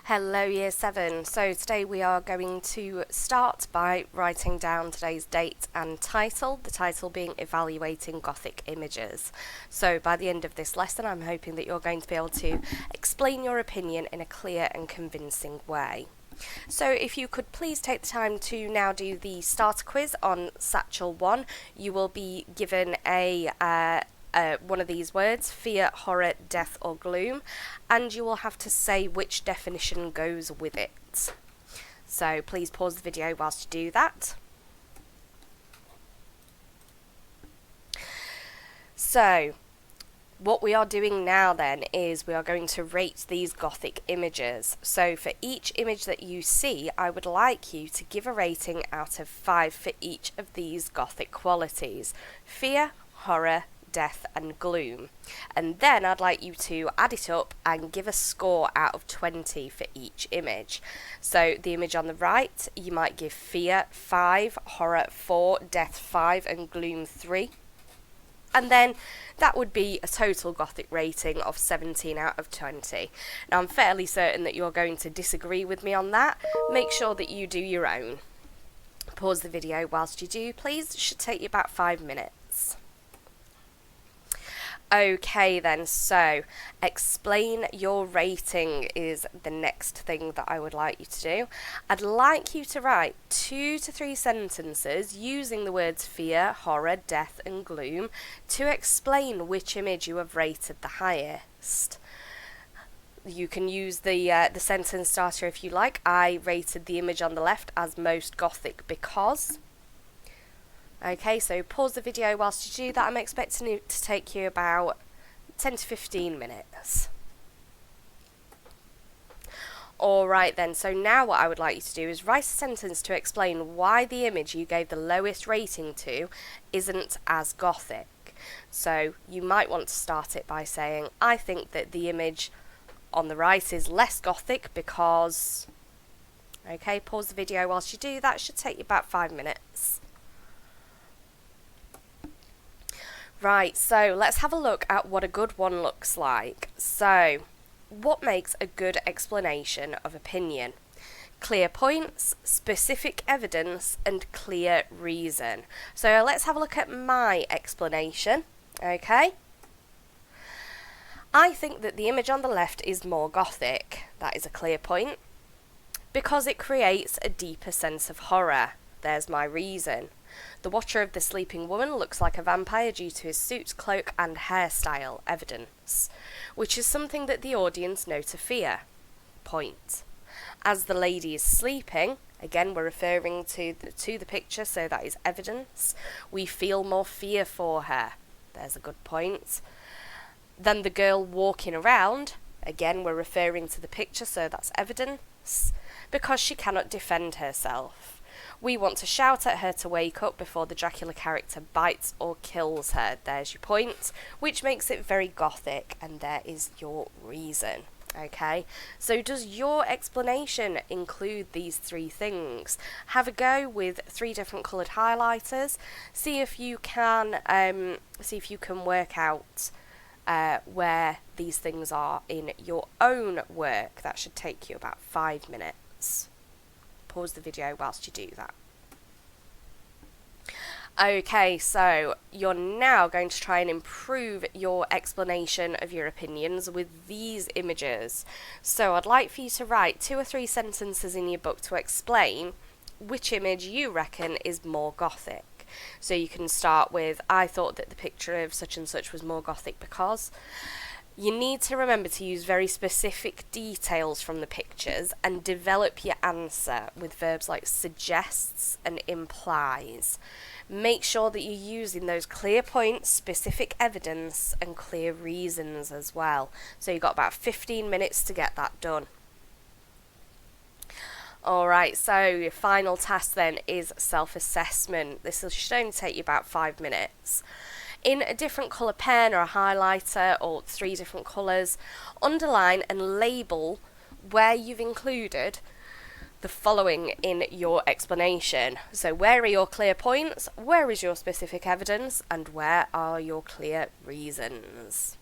Hello Year 7. So today we are going to start by writing down today's date and title, the title being Evaluating Gothic Images. So by the end of this lesson I'm hoping that you're going to be able to explain your opinion in a clear and convincing way. So if you could please take the time to now do the starter quiz on Satchel 1, you will be given one of these words, fear, horror, death or gloom, and you will have to say which definition goes with it. So please pause the video whilst you do that. So what we are doing now then is we are going to rate these Gothic images. So for each image that you see, I would like you to give a rating out of 5 for each of these Gothic qualities: fear, horror, death and gloom, and then I'd like you to add it up and give a score out of 20 for each image. So the image on the right, you might give fear 5, horror 4, death 5 and gloom 3, and then that would be a total Gothic rating of 17 out of 20. Now I'm fairly certain that you're going to disagree with me on that. Make sure that you do your own. Pause the video whilst you do, please. It should take you about 5 minutes. Okay then, so explain your rating is the next thing that I would like you to do. I'd like you to write 2 to 3 sentences using the words fear, horror, death and gloom to explain which image you have rated the highest. You can use the sentence starter if you like. I rated the image on the left as most Gothic because... Okay, so pause the video whilst you do that. I'm expecting it to take you about 10 to 15 minutes. Alright then, so now what I would like you to do is write a sentence to explain why the image you gave the lowest rating to isn't as Gothic. So you might want to start it by saying, I think that the image on the right is less Gothic because... Okay, pause the video whilst you do that. It should take you about 5 minutes. Right, so let's have a look at what a good one looks like. So, what makes a good explanation of opinion? Clear points, specific evidence, and clear reason. So let's have a look at my explanation, okay? I think that the image on the left is more Gothic. That is a clear point. Because it creates a deeper sense of horror. There's my reason. The watcher of the sleeping woman looks like a vampire due to his suit, cloak and hairstyle, evidence, which is something that the audience know to fear. Point. As the lady is sleeping, again we're referring to the picture, so that is evidence, we feel more fear for her. There's a good point. Then the girl walking around, again we're referring to the picture, so that's evidence, because she cannot defend herself. We want to shout at her to wake up before the Dracula character bites or kills her. There's your point, which makes it very Gothic, and there is your reason. Okay, so does your explanation include these 3 things? Have a go with 3 different coloured highlighters. See if you can work out where these things are in your own work. That should take you about 5 minutes. Pause the video whilst you do that. Okay, so you're now going to try and improve your explanation of your opinions with these images. So I'd like for you to write 2 or 3 sentences in your book to explain which image you reckon is more Gothic. So you can start with, I thought that the picture of such and such was more Gothic because... You need to remember to use very specific details from the pictures and develop your answer with verbs like suggests and implies. Make sure that you're using those clear points, specific evidence and clear reasons as well. So you've got about 15 minutes to get that done. Alright, so your final task then is self-assessment. This should only take you about 5 minutes. In a different colour pen or a highlighter or 3 different colours, underline and label where you've included the following in your explanation. So where are your clear points, where is your specific evidence, and where are your clear reasons?